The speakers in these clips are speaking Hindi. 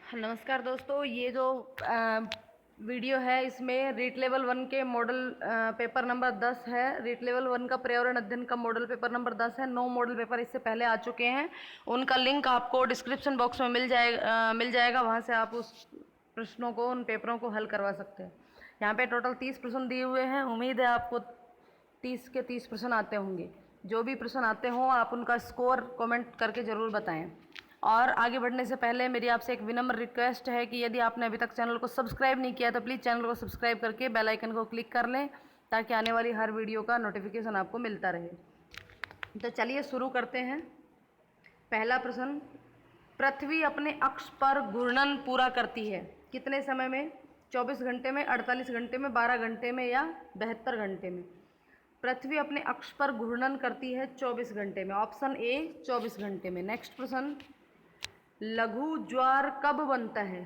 नमस्कार दोस्तों, ये जो वीडियो है इसमें रीट लेवल 1 के मॉडल पेपर नंबर 10 है। रीट लेवल 1 का पर्यावरण अध्ययन का मॉडल पेपर नंबर 10 है। 9 मॉडल पेपर इससे पहले आ चुके हैं, उनका लिंक आपको डिस्क्रिप्शन बॉक्स में मिल जाएगा। वहाँ से आप उस प्रश्नों को, उन पेपरों को हल करवा सकते हैं। यहाँ पे टोटल 30 प्रश्न दिए हुए हैं। उम्मीद है आपको 30 के 30 प्रश्न आते होंगे। जो भी प्रश्न आते हों आप उनका स्कोर कमेंट करके ज़रूर बताएं। और आगे बढ़ने से पहले मेरी आपसे एक विनम्र रिक्वेस्ट है कि यदि आपने अभी तक चैनल को सब्सक्राइब नहीं किया तो प्लीज़ चैनल को सब्सक्राइब करके बेल आइकन को क्लिक कर लें, ताकि आने वाली हर वीडियो का नोटिफिकेशन आपको मिलता रहे। तो चलिए शुरू करते हैं। पहला प्रश्न, पृथ्वी अपने अक्ष पर घूर्णन पूरा करती है कितने समय में? 24 घंटे में, 48 घंटे में, 12 घंटे में या 72 घंटे में? पृथ्वी अपने अक्ष पर घूर्णन करती है 24 घंटे में। ऑप्शन ए 24 घंटे में। नेक्स्ट प्रश्न, लघु ज्वार कब बनता है?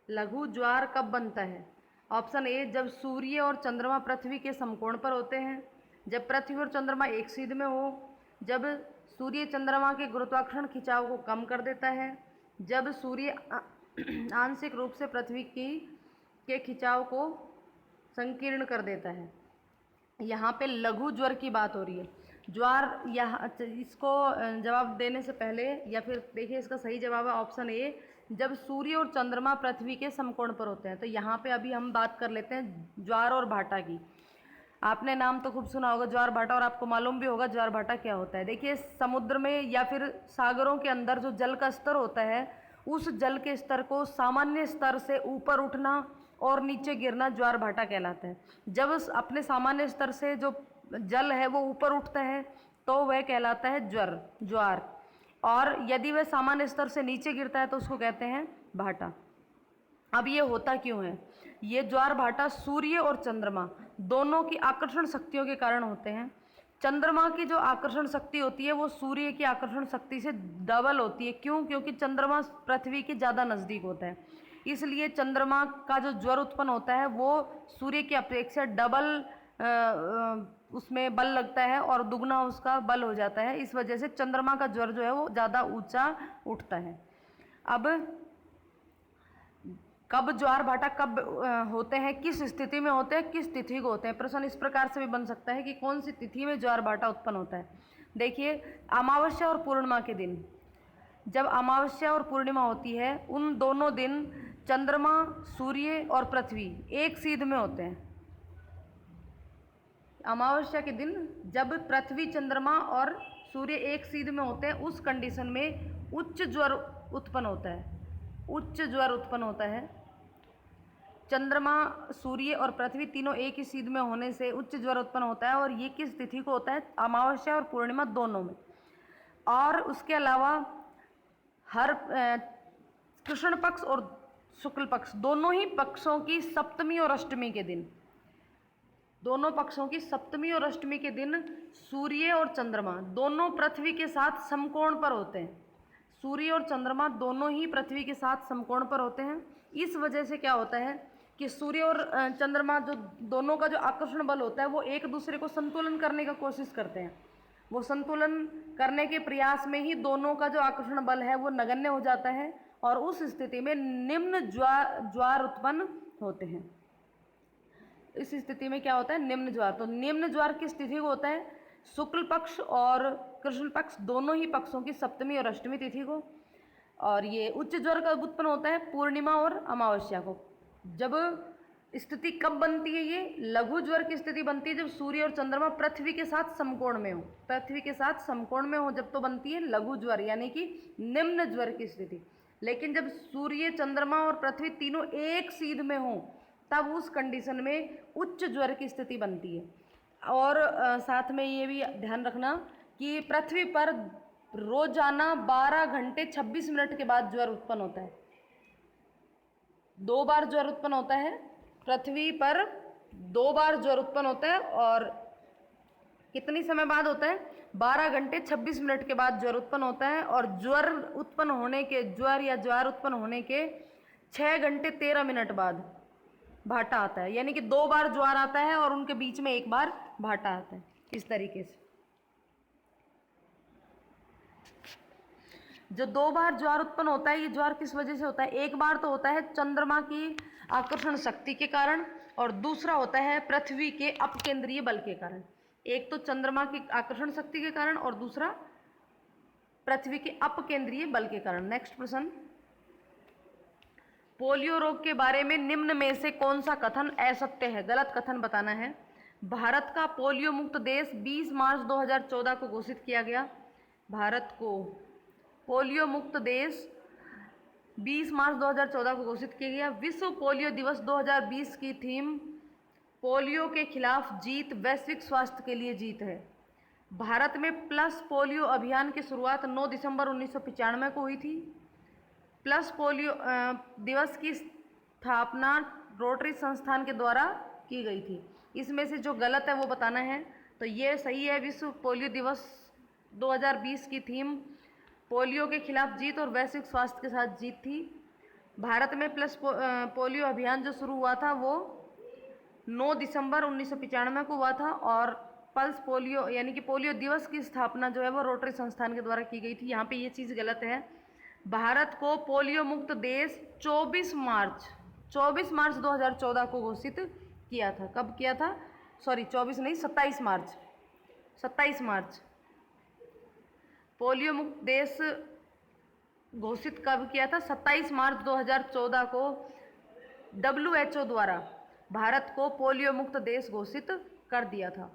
लघु ज्वार कब बनता है? ऑप्शन ए, जब सूर्य और चंद्रमा पृथ्वी के समकोण पर होते हैं, जब पृथ्वी और चंद्रमा एक सीध में हो, जब सूर्य चंद्रमा के गुरुत्वाकर्षण खिंचाव को कम कर देता है, जब सूर्य आंशिक रूप से पृथ्वी के खिंचाव को संकीर्ण कर देता है। यहाँ पे लघु ज्वर की बात हो रही है। ज्वार, यहाँ इसको जवाब देने से पहले, या फिर देखिए इसका सही जवाब है ऑप्शन ए, जब सूर्य और चंद्रमा पृथ्वी के समकोण पर होते हैं। तो यहाँ पे अभी हम बात कर लेते हैं ज्वार और भाटा की। आपने नाम तो खूब सुना होगा ज्वार भाटा, और आपको मालूम भी होगा ज्वार भाटा क्या होता है। देखिए, समुद्र में या फिर सागरों के अंदर जो जल का स्तर होता है, उस जल के स्तर को सामान्य स्तर से ऊपर उठना और नीचे गिरना ज्वार भाटा कहलाता है। जब अपने सामान्य स्तर से जो जल है वो ऊपर उठता है तो वह कहलाता है ज्वार, और यदि वह सामान्य स्तर से नीचे गिरता है तो उसको कहते हैं भाटा। अब ये होता क्यों है? ये ज्वार भाटा सूर्य और चंद्रमा दोनों की आकर्षण शक्तियों के कारण होते हैं। चंद्रमा की जो आकर्षण शक्ति होती है वो सूर्य की आकर्षण शक्ति से डबल होती है। क्यों? क्योंकि चंद्रमा पृथ्वी के ज़्यादा नज़दीक होता है, इसलिए चंद्रमा का जो ज्वर उत्पन्न होता है वो सूर्य की अपेक्षा डबल उसमें बल लगता है और दुगना उसका बल हो जाता है। इस वजह से चंद्रमा का ज्वर जो है वो ज़्यादा ऊंचा उठता है। अब कब ज्वार भाटा कब होते हैं, किस स्थिति में होते हैं, किस तिथि को होते हैं? प्रश्न इस प्रकार से भी बन सकता है कि कौन सी तिथि में ज्वार भाटा उत्पन्न होता है। देखिए, अमावस्या और पूर्णिमा के दिन, जब अमावस्या और पूर्णिमा होती है उन दोनों दिन चंद्रमा, सूर्य और पृथ्वी एक सीध में होते हैं। अमावस्या के दिन जब पृथ्वी, चंद्रमा और सूर्य एक सीध में होते हैं, उस कंडीशन में उच्च ज्वर उत्पन्न होता है। उच्च ज्वर उत्पन्न होता है। चंद्रमा, सूर्य और पृथ्वी तीनों एक ही सीध में होने से उच्च ज्वर उत्पन्न होता है। और ये किस तिथि को होता है? अमावस्या और पूर्णिमा दोनों में। और उसके अलावा हर कृष्ण पक्ष और शुक्ल पक्ष दोनों ही पक्षों की सप्तमी और अष्टमी के दिन, दोनों पक्षों की सप्तमी और अष्टमी के दिन सूर्य और चंद्रमा दोनों पृथ्वी के साथ समकोण पर होते हैं। सूर्य और चंद्रमा दोनों ही पृथ्वी के साथ समकोण पर होते हैं। इस वजह से क्या होता है कि सूर्य और चंद्रमा जो दोनों का जो आकर्षण बल होता है वो एक दूसरे को संतुलन करने का कोशिश करते हैं। वो संतुलन करने के प्रयास में ही दोनों का जो आकर्षण बल है वो नगण्य हो जाता है, और उस स्थिति में निम्न ज्वार उत्पन्न होते हैं। इस स्थिति में क्या होता है? निम्न ज्वार। तो निम्न ज्वार किस तिथि को होता है? शुक्ल पक्ष और कृष्ण पक्ष दोनों ही पक्षों की सप्तमी और अष्टमी तिथि को। और ये उच्च ज्वर कब उत्पन्न होता है? पूर्णिमा और अमावस्या को। जब स्थिति कब बनती है? ये लघु ज्वर की स्थिति बनती है जब सूर्य और चंद्रमा पृथ्वी के साथ समकोण में हो। पृथ्वी के साथ समकोण में हो जब तो बनती है लघु ज्वर, यानी कि निम्न ज्वर की स्थिति। लेकिन जब सूर्य, चंद्रमा और पृथ्वी तीनों एक सीध में हो तब उस कंडीशन में उच्च ज्वर की स्थिति बनती है। और साथ में ये भी ध्यान रखना कि पृथ्वी पर रोजाना 12 घंटे 26 मिनट के बाद ज्वर उत्पन्न होता है। 2 बार ज्वर उत्पन्न होता है पृथ्वी पर, 2 बार ज्वर उत्पन्न होता है। और कितनी समय बाद होता है? 12 घंटे 26 मिनट के बाद ज्वर उत्पन्न होता है। और ज्वर उत्पन्न होने के, ज्वर या ज्वार उत्पन्न होने के 6 घंटे 13 मिनट बाद भाटा आता है। यानी कि 2 बार ज्वार आता है और उनके बीच में 1 बार भाटा आता है। इस तरीके से जो 2 बार ज्वार उत्पन्न होता है, ये ज्वार किस वजह से होता है? एक बार तो होता है चंद्रमा की आकर्षण शक्ति के कारण और दूसरा होता है पृथ्वी के अपकेंद्रीय बल के कारण। एक तो चंद्रमा की आकर्षण शक्ति के कारण और दूसरा पृथ्वी के अपकेंद्रीय बल के कारण। नेक्स्ट प्रश्न, पोलियो रोग के बारे में निम्न में से कौन सा कथन असत्य है? गलत कथन बताना है। भारत का पोलियो मुक्त देश 20 मार्च 2014 को घोषित किया गया। भारत को पोलियो मुक्त देश 20 मार्च 2014 को घोषित किया गया। विश्व पोलियो दिवस 2020 की थीम पोलियो के खिलाफ जीत, वैश्विक स्वास्थ्य के लिए जीत है। भारत में प्लस पोलियो अभियान की शुरुआत 9 दिसंबर 1995 को हुई थी। प्लस पोलियो दिवस की स्थापना रोटरी संस्थान के द्वारा की गई थी। इसमें से जो गलत है वो बताना है। तो ये सही है, विश्व पोलियो दिवस 2020 की थीम पोलियो के खिलाफ जीत और वैश्विक स्वास्थ्य के साथ जीत थी। भारत में प्लस पोलियो अभियान जो शुरू हुआ था वो 9 दिसंबर 1995 को हुआ था और पल्स पोलियो यानी कि पोलियो दिवस की स्थापना जो है वो रोटरी संस्थान के द्वारा की गई थी। यहाँ पे ये चीज़ गलत है। भारत को पोलियो मुक्त देश 24 मार्च 2014 को घोषित किया था। कब किया था? सॉरी 24 नहीं, 27 मार्च पोलियो मुक्त देश घोषित कब किया था? 27 मार्च 2014 को WHO द्वारा भारत को पोलियो मुक्त देश घोषित कर दिया था।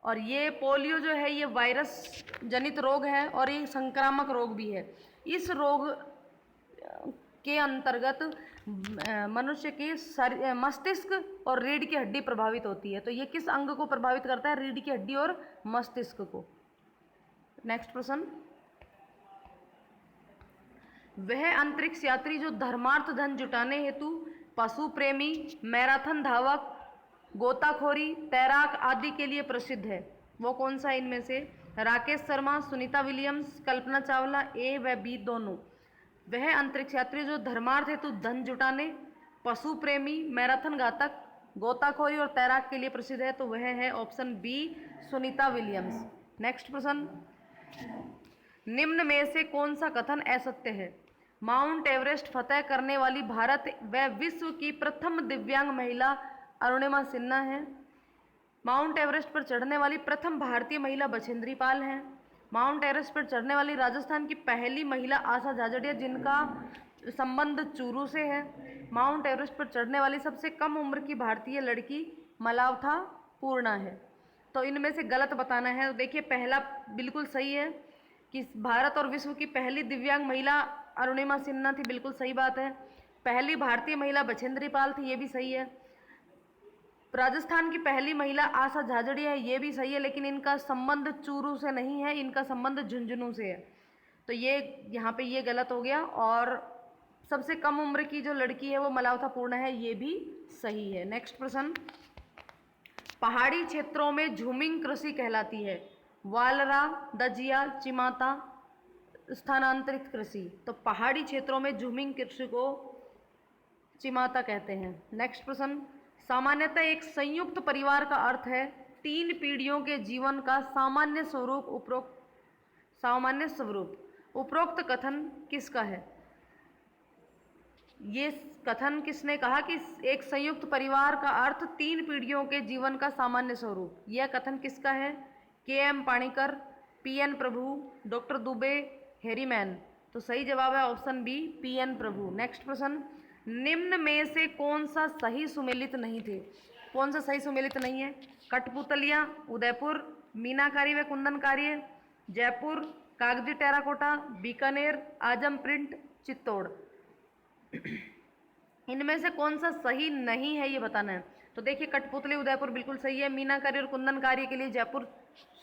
और ये पोलियो जो है ये वायरस जनित रोग है और ये संक्रामक रोग भी है। इस रोग के अंतर्गत मनुष्य के मस्तिष्क और रीढ़ की हड्डी प्रभावित होती है। तो ये किस अंग को प्रभावित करता है? रीढ़ की हड्डी और मस्तिष्क को। नेक्स्ट प्रश्न, वह अंतरिक्ष यात्री जो धर्मार्थ धन जुटाने हेतु पशु प्रेमी, मैराथन धावक, गोताखोरी, तैराक आदि के लिए प्रसिद्ध है, वो कौन सा इनमें से? राकेश शर्मा, सुनीता विलियम्स, कल्पना चावला, ए व बी दोनों। वह अंतरिक्ष यात्री जो धर्मार्थ हेतु धन जुटाने, पशु प्रेमी, मैराथन घातक, गोताखोरी और तैराक के लिए प्रसिद्ध है, तो वह है option B Sunita Williams. Next प्रश्न, निम्न में से कौन सा कथन असत्य है? माउंट एवरेस्ट फतह करने वाली भारत व विश्व की प्रथम दिव्यांग महिला अरुणिमा सिन्हा है। माउंट एवरेस्ट पर चढ़ने वाली प्रथम भारतीय महिला बछेंद्री पाल हैं। माउंट एवरेस्ट पर चढ़ने वाली राजस्थान की पहली महिला आशा झाझड़िया, जिनका संबंध चूरू से है। माउंट एवरेस्ट पर चढ़ने वाली सबसे कम उम्र की भारतीय लड़की मलावथा पूर्णा है। तो इनमें से गलत बताना है। तो देखिए, पहला बिल्कुल सही है कि भारत और विश्व की पहली दिव्यांग महिला अरुणिमा सिन्हा थी, बिल्कुल सही बात है। पहली भारतीय महिला बछेंद्री पाल थी, ये भी सही है। राजस्थान की पहली महिला आशा झाझड़िया है, ये भी सही है, लेकिन इनका संबंध चूरू से नहीं है, इनका संबंध झुंझुनू से है। तो ये यहाँ पे ये गलत हो गया। और सबसे कम उम्र की जो लड़की है वो मलावथा पूर्णा है, ये भी सही है। नेक्स्ट प्रश्न, पहाड़ी क्षेत्रों में झूमिंग कृषि कहलाती है। वालरा, दजिया, चिमाता, स्थानांतरित कृषि। तो पहाड़ी क्षेत्रों में झूमिंग कृषि को चिमाता कहते हैं। नेक्स्ट प्रश्न, सामान्यतः एक संयुक्त परिवार का अर्थ है 3 पीढ़ियों के जीवन का सामान्य स्वरूप। उपरोक्त कथन किसका है? ये कथन किसने कहा कि एक संयुक्त परिवार का अर्थ 3 पीढ़ियों के जीवन का सामान्य स्वरूप? यह कथन किसका है? KM पाणिकर, PN प्रभु, डॉक्टर दुबे, हेरीमैन। तो सही जवाब है ऑप्शन बी PN प्रभु। नेक्स्ट प्रश्न, निम्न में से कौन सा सही सुमेलित नहीं थे? कौन सा सही सुमेलित नहीं है? कठपुतलियाँ, उदयपुर, मीनाकारी व कुंदन कार्य, जयपुर, कागजी टेराकोटा, बीकानेर, आजम प्रिंट, चित्तौड़। इनमें से कौन सा सही नहीं है ये बताना है। तो देखिए, कठपुतली उदयपुर बिल्कुल सही है, मीनाकारी और कुंदन कार्य के लिए जयपुर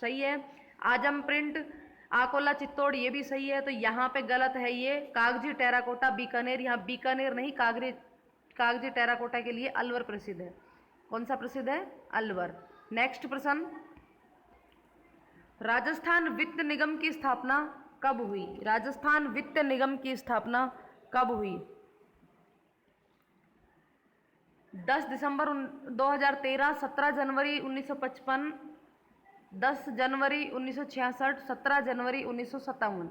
सही है, आजम प्रिंट आकोला चित्तौड़ ये भी सही है। तो यहाँ पे गलत है ये कागजी टेराकोटा बीकानेर, यहाँ बीकानेर नहीं कागजी टेराकोटा के लिए अलवर प्रसिद्ध है। कौन सा प्रसिद्ध है? अलवर। नेक्स्ट प्रश्न, राजस्थान वित्त निगम की स्थापना कब हुई? राजस्थान वित्त निगम की स्थापना कब हुई? 10 दिसंबर 2013, 17 जनवरी 1955, 10 जनवरी 1966, 17 जनवरी 1957।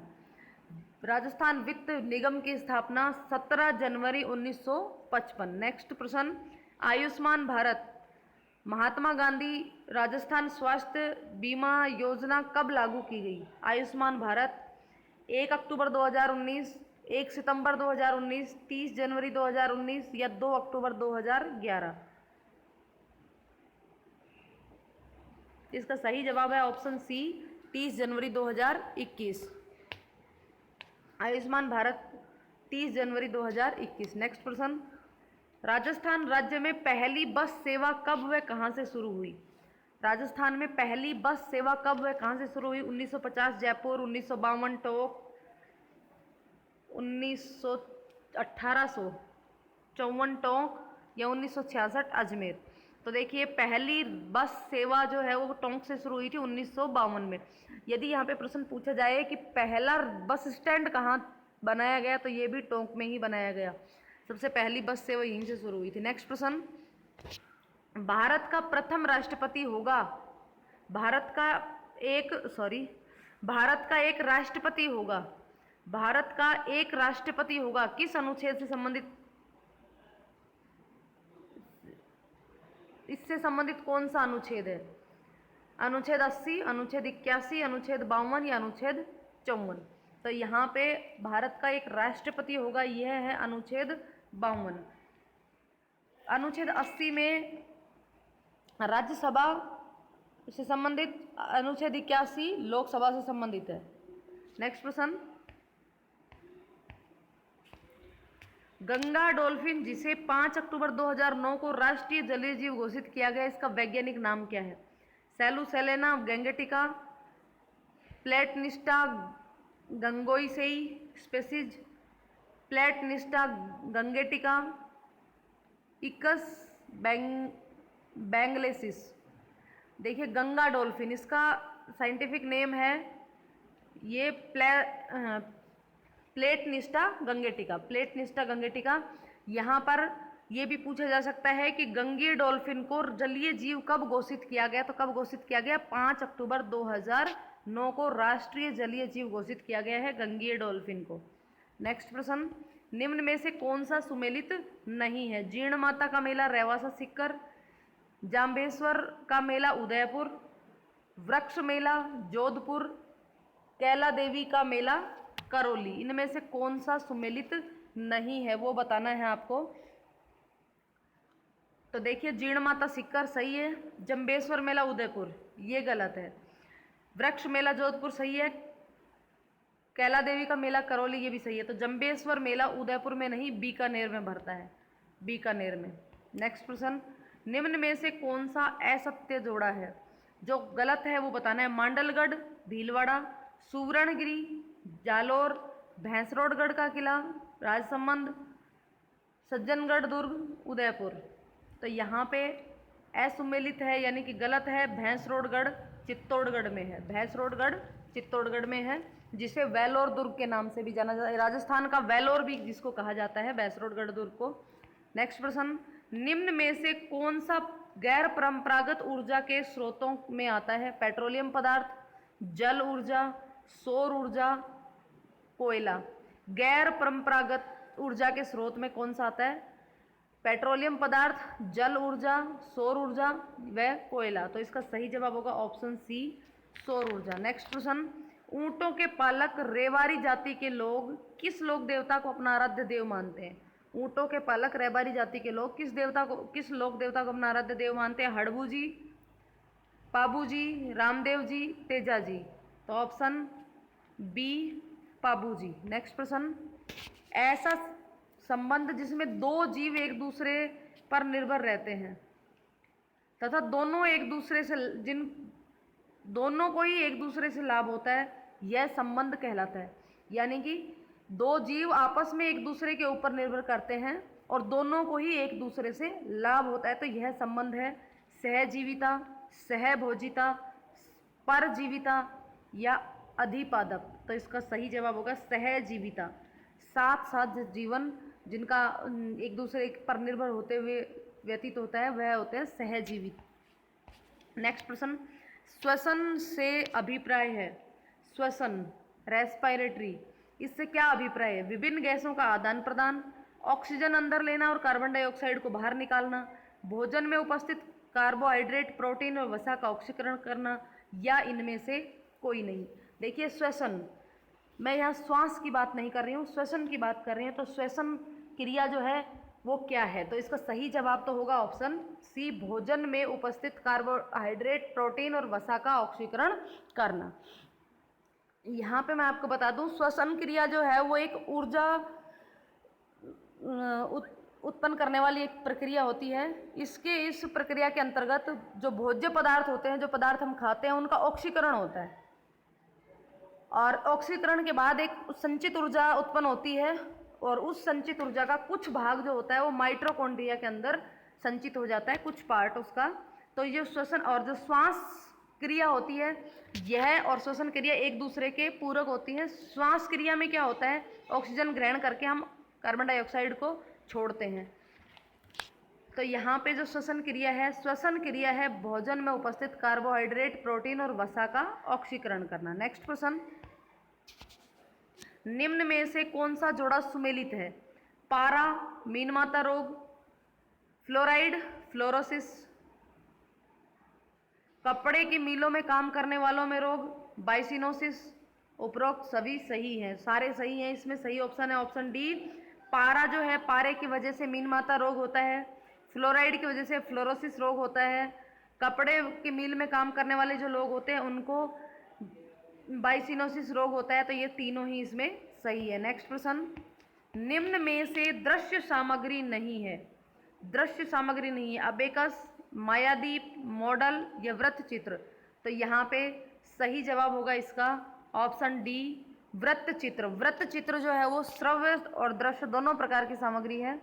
राजस्थान वित्त निगम की स्थापना 17 जनवरी 1955। नेक्स्ट प्रश्न, आयुष्मान भारत महात्मा गांधी राजस्थान स्वास्थ्य बीमा योजना कब लागू की गई? आयुष्मान भारत 1 अक्टूबर 2019, 1 सितंबर 2019, 30 जनवरी 2019 या 2 अक्टूबर 2011? इसका सही जवाब है ऑप्शन सी, 30 जनवरी 2021। आयुष्मान भारत 30 जनवरी 2021। नेक्स्ट प्रश्न, राजस्थान राज्य में पहली बस सेवा कब व कहां से शुरू हुई? राजस्थान में पहली बस सेवा कब व कहां से शुरू हुई? 1950 जयपुर, 1952 टोंक, 1854 टोंक या 1966 अजमेर? तो देखिए पहली बस सेवा जो है वो टोंक से शुरू हुई थी 1952 में। यदि यहाँ पे प्रश्न पूछा जाए कि पहला बस स्टैंड कहाँ बनाया गया, तो ये भी टोंक में ही बनाया गया। सबसे पहली बस सेवा यहीं से शुरू हुई थी। नेक्स्ट प्रश्न, भारत का प्रथम राष्ट्रपति होगा, भारत का एक राष्ट्रपति होगा, भारत का एक राष्ट्रपति होगा किस अनुच्छेद से संबंधित? इससे संबंधित कौन सा अनुच्छेद है? अनुच्छेद 80, अनुच्छेद 81, अनुच्छेद 52 या अनुच्छेद 54? तो यहाँ पे भारत का एक राष्ट्रपति होगा, यह है अनुच्छेद 52। अनुच्छेद 80 में राज्यसभा से संबंधित, अनुच्छेद 81 लोकसभा से संबंधित है। नेक्स्ट प्रश्न, गंगा डॉल्फिन जिसे 5 अक्टूबर 2009 को राष्ट्रीय जलीय जीव घोषित किया गया, इसका वैज्ञानिक नाम क्या है? सेलुसेलेना गैंगेटिका, प्लेटनिस्टा गंगोइसेई स्पेसीज, प्लेटनिस्टा गंगेटिका, इकस बैंगलेसिस। देखिए गंगा डॉल्फिन इसका साइंटिफिक नेम है ये प्लेटनिस्टा गंगेटिका, प्लेटनिस्टा गंगेटिका। यहाँ पर ये भी पूछा जा सकता है कि गंगीय डॉल्फिन को जलीय जीव कब घोषित किया गया? तो कब घोषित किया गया? 5 अक्टूबर 2009 को राष्ट्रीय जलीय जीव घोषित किया गया है गंगीय डॉल्फिन को। नेक्स्ट प्रश्न, निम्न में से कौन सा सुमेलित नहीं है? जीर्ण माता का मेला रेवासा सीकर, जाम्बेश्वर का मेला उदयपुर, वृक्ष मेला जोधपुर, कैला देवी का मेला करौली। इनमें से कौन सा सुमेलित नहीं है वो बताना है आपको। तो देखिए जीर्ण माता सीकर सही है, जम्बेश्वर मेला उदयपुर ये गलत है, वृक्ष मेला जोधपुर सही है, कैला देवी का मेला करौली ये भी सही है। तो जम्बेश्वर मेला उदयपुर में नहीं बीकानेर में भरता है, बीकानेर में। नेक्स्ट प्रश्न, निम्न में से कौन सा असत्य जोड़ा है? जो गलत है वो बताना है। मांडलगढ़, भीलवाड़ा, सुवर्णगिरी, जालोर, भैंसरोडगढ़ का किला, राजसमंद, सज्जनगढ़ दुर्ग, उदयपुर। तो यहाँ पे असुमेलित है यानी कि गलत है, भैंसरोडगढ़ चित्तौड़गढ़ में है, भैंसरोडगढ़ चित्तौड़गढ़ में है, जिसे वेलोर दुर्ग के नाम से भी जाना जाता है। राजस्थान का वेलोर भी जिसको कहा जाता है, भैंसरोडगढ़ दुर्ग को। नेक्स्ट प्रश्न, निम्न में से कौन सा गैर परंपरागत ऊर्जा के स्रोतों में आता है? पेट्रोलियम पदार्थ, जल ऊर्जा, सौर ऊर्जा, कोयला। गैर परंपरागत ऊर्जा के स्रोत में कौन सा आता है? पेट्रोलियम पदार्थ, जल ऊर्जा, सौर ऊर्जा व कोयला। तो इसका सही जवाब होगा ऑप्शन सी, सौर ऊर्जा। नेक्स्ट प्रश्न, ऊंटों के पालक रेवारी जाति के लोग किस लोक देवता को अपना आराध्य देव मानते हैं? ऊंटों के पालक रेवारी जाति के लोग किस लोक देवता को अपना आराध्य देव मानते हैं? हड़बू जी, पाबू जी, रामदेव जी, तेजा जी। तो ऑप्शन बी पाबू जी। नेक्स्ट प्रश्न, ऐसा संबंध जिसमें दो जीव एक दूसरे पर निर्भर रहते हैं तथा दोनों को ही एक दूसरे से लाभ होता है, यह संबंध कहलाता है। यानी कि दो जीव आपस में एक दूसरे के ऊपर निर्भर करते हैं और दोनों को ही एक दूसरे से लाभ होता है, तो यह संबंध है सहजीविता, सहभोजिता, परजीविता या अधिपादप। तो इसका सही जवाब होगा सहजीविता। साथ साथ जीवन जिनका एक दूसरे पर निर्भर होते हुए व्यतीत होता है वह होते हैं सहजीवित। नेक्स्ट प्रश्न, श्वसन से अभिप्राय है? श्वसन रेस्पिरेटरी इससे क्या अभिप्राय है? विभिन्न गैसों का आदान प्रदान, ऑक्सीजन अंदर लेना और कार्बन डाइऑक्साइड को बाहर निकालना, भोजन में उपस्थित कार्बोहाइड्रेट, प्रोटीन और वसा का ऑक्सीकरण करना, या इनमें से कोई नहीं। देखिए श्वसन, मैं यहाँ श्वास की बात नहीं कर रही हूँ, श्वसन की बात कर रही हूँ। तो श्वसन क्रिया जो है वो क्या है? तो इसका सही जवाब तो होगा ऑप्शन सी, भोजन में उपस्थित कार्बोहाइड्रेट, प्रोटीन और वसा का ऑक्सीकरण करना। यहाँ पे मैं आपको बता दूं, श्वसन क्रिया जो है वो एक ऊर्जा उत्पन्न करने वाली एक प्रक्रिया होती है। इस प्रक्रिया के अंतर्गत जो भोज्य पदार्थ होते हैं, जो पदार्थ हम खाते हैं, उनका ऑक्सीकरण होता है और ऑक्सीकरण के बाद एक संचित ऊर्जा उत्पन्न होती है और उस संचित ऊर्जा का कुछ भाग जो होता है वो माइटोकॉन्ड्रिया के अंदर संचित हो जाता है, कुछ पार्ट उसका। तो ये श्वसन और जो श्वास क्रिया होती है, यह और श्वसन क्रिया एक दूसरे के पूरक होती है। श्वास क्रिया में क्या होता है? ऑक्सीजन ग्रहण करके हम कार्बन डाइऑक्साइड को छोड़ते हैं। तो यहाँ पे जो श्वसन क्रिया है भोजन में उपस्थित कार्बोहाइड्रेट, प्रोटीन और वसा का ऑक्सीकरण करना। नेक्स्ट क्वेश्चन, निम्न में से कौन सा जोड़ा सुमेलित है? पारा, मीनमाता रोग, फ्लोराइड, फ्लोरोसिस, कपड़े की मिलों में काम करने वालों में रोग, बाइसिनोसिस। उपरोक्त सभी सही है, सारे सही हैं। इसमें सही ऑप्शन है ऑप्शन डी, पारा जो है, पारे की वजह से मीनमाता रोग होता है, फ्लोराइड की वजह से फ्लोरोसिस रोग होता है, कपड़े की मिल में काम करने वाले जो लोग होते हैं उनको बाइसिनोसिस रोग होता है। तो ये तीनों ही इसमें सही है। नेक्स्ट प्रश्न, निम्न में से दृश्य सामग्री नहीं है। दृश्य सामग्री नहीं है, अबेकस, मायादीप, मॉडल या वृत्त चित्र। तो यहाँ पे सही जवाब होगा इसका ऑप्शन डी, वृत्त चित्र। वृत्त चित्र जो है वो श्रव्य और दृश्य दोनों प्रकार की सामग्री है।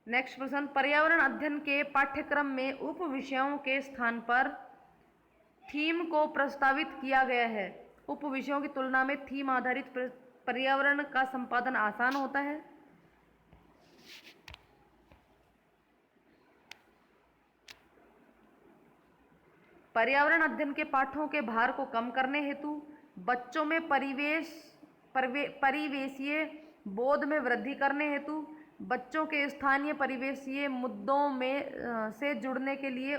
नेक्स्ट प्रश्न, पर्यावरण अध्ययन के पाठ्यक्रम में उप विषयों के स्थान पर थीम को प्रस्तावित किया गया है। उप विषयों की तुलना में थीम आधारित पर्यावरण का संपादन आसान होता है। पर्यावरण अध्ययन के पाठों के भार को कम करने हेतु बच्चों में परिवेशीय बोध में वृद्धि करने हेतु बच्चों के स्थानीय परिवेशीय मुद्दों में से जुड़ने के लिए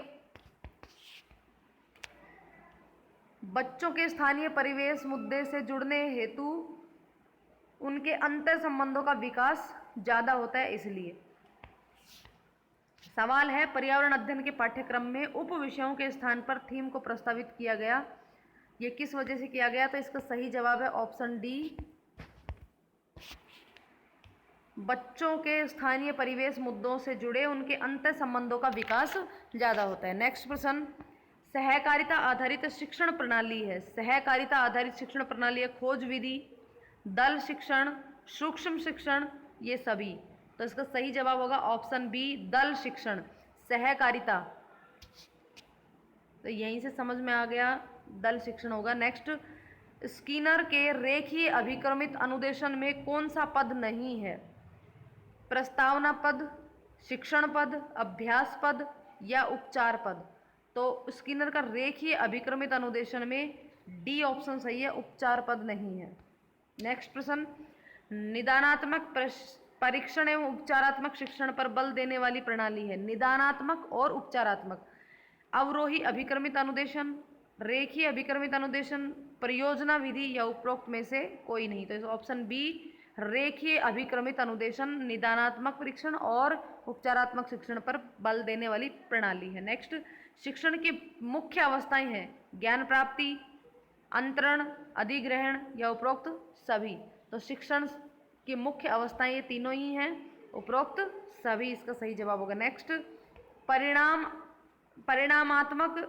बच्चों के स्थानीय परिवेश मुद्दे से जुड़ने हेतु उनके अंतर संबंधों का विकास ज़्यादा होता है। इसलिए सवाल है, पर्यावरण अध्ययन के पाठ्यक्रम में उप विषयों के स्थान पर थीम को प्रस्तावित किया गया, ये किस वजह से किया गया? तो इसका सही जवाब है ऑप्शन डी, बच्चों के स्थानीय परिवेश मुद्दों से जुड़े उनके अंतर संबंधों का विकास ज़्यादा होता है। नेक्स्ट प्रश्न, सहकारिता आधारित शिक्षण प्रणाली है। सहकारिता आधारित शिक्षण प्रणाली है खोज विधि, दल शिक्षण, सूक्ष्म शिक्षण, ये सभी। तो इसका सही जवाब होगा ऑप्शन बी, दल शिक्षण, सहकारिता। तो यहीं से समझ में आ गया, दल शिक्षण होगा। नेक्स्ट, स्किनर के रेखीय अभिक्रमित अनुदेशन में कौन सा पद नहीं है? प्रस्तावना पद, शिक्षण पद, अभ्यास पद या उपचार पद। तो स्किनर का रेखीय अभिक्रमित अनुदेशन में डी ऑप्शन सही है, उपचार पद नहीं है। नेक्स्ट प्रश्न, निदानात्मक परीक्षण एवं उपचारात्मक शिक्षण पर बल देने वाली प्रणाली है। निदानात्मक और उपचारात्मक, अवरोही अभिक्रमित अनुदेशन, रेखीय अभिक्रमित अनुदेशन, परियोजना विधि या उपरोक्त में से कोई नहीं। तो ऑप्शन बी, रेखीय अभिक्रमित अनुदेशन निदानात्मक परीक्षण और उपचारात्मक शिक्षण पर बल देने वाली प्रणाली है। नेक्स्ट, शिक्षण की मुख्य अवस्थाएं हैं ज्ञान प्राप्ति, अंतरण, अधिग्रहण या उपरोक्त सभी। तो शिक्षण की मुख्य अवस्थाएं ये तीनों ही हैं, उपरोक्त सभी इसका सही जवाब होगा। नेक्स्ट, परिणामात्मक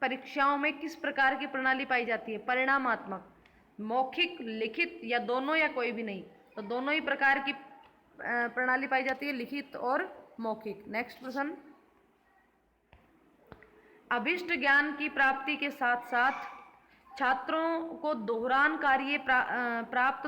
परीक्षाओं में किस प्रकार की प्रणाली पाई जाती है? परिणामात्मक, मौखिक, लिखित या दोनों या कोई भी नहीं। तो दोनों ही प्रकार की प्रणाली पाई जाती है, लिखित और मौखिक। नेक्स्ट प्रश्न, अभिष्ट ज्ञान की प्राप्ति के साथ साथ छात्रों को दोहरान कार्य प्राप्त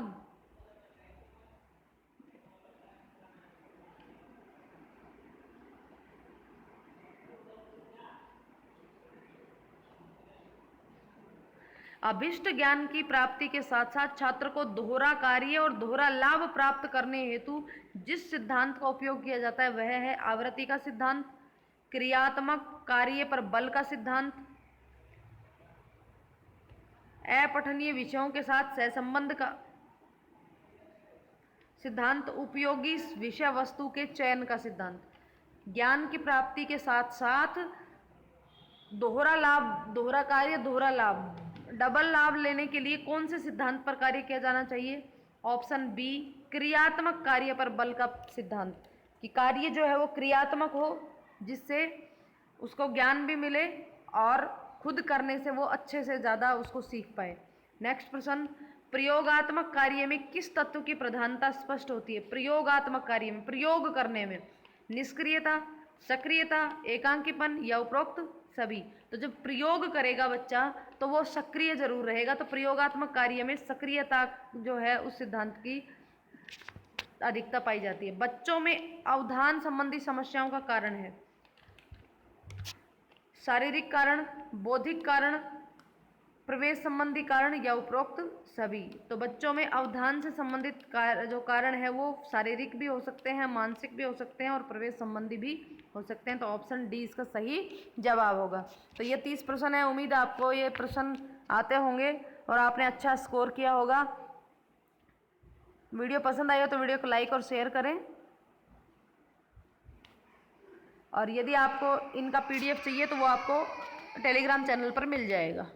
अभिष्ट ज्ञान की प्राप्ति के साथ साथ छात्र को दोहरा कार्य और दोहरा लाभ प्राप्त करने हेतु जिस सिद्धांत का उपयोग किया जाता है वह है आवृत्ति का सिद्धांत, क्रियात्मक कार्य पर बल का सिद्धांत, अपठनीय विषयों के साथ सहसंबंध का सिद्धांत, उपयोगी विषय वस्तु के चयन का सिद्धांत। ज्ञान की प्राप्ति के साथ साथ दोहरा लाभ, दोहरा कार्य, दोहरा लाभ, डबल लाभ लेने के लिए कौन से सिद्धांत पर कार्य किया जाना चाहिए? ऑप्शन बी, क्रियात्मक कार्य पर बल का सिद्धांत, कि कार्य जो है वो क्रियात्मक हो जिससे उसको ज्ञान भी मिले और खुद करने से वो अच्छे से ज़्यादा उसको सीख पाए। नेक्स्ट प्रश्न, प्रयोगात्मक कार्य में किस तत्व की प्रधानता स्पष्ट होती है? प्रयोगात्मक कार्य में, प्रयोग करने में, निष्क्रियता, सक्रियता, एकांकीपन या उपरोक्त सभी। तो जब प्रयोग करेगा बच्चा तो वो सक्रिय जरूर रहेगा, तो प्रयोगात्मक कार्य में सक्रियता जो है उस सिद्धांत की अधिकता पाई जाती है। बच्चों में अवधान संबंधी समस्याओं का कारण है शारीरिक कारण, बौद्धिक कारण, प्रवेश संबंधी कारण या उपरोक्त सभी। तो बच्चों में अवधान से संबंधित जो कारण है वो शारीरिक भी हो सकते हैं, मानसिक भी हो सकते हैं और प्रवेश संबंधी भी हो सकते हैं। तो ऑप्शन डी इसका सही जवाब होगा। तो ये 30 प्रश्न है, उम्मीद आपको ये प्रश्न आते होंगे और आपने अच्छा स्कोर किया होगा। वीडियो पसंद आई हो तो वीडियो को लाइक और शेयर करें, और यदि आपको इनका PDF चाहिए तो वो आपको टेलीग्राम चैनल पर मिल जाएगा।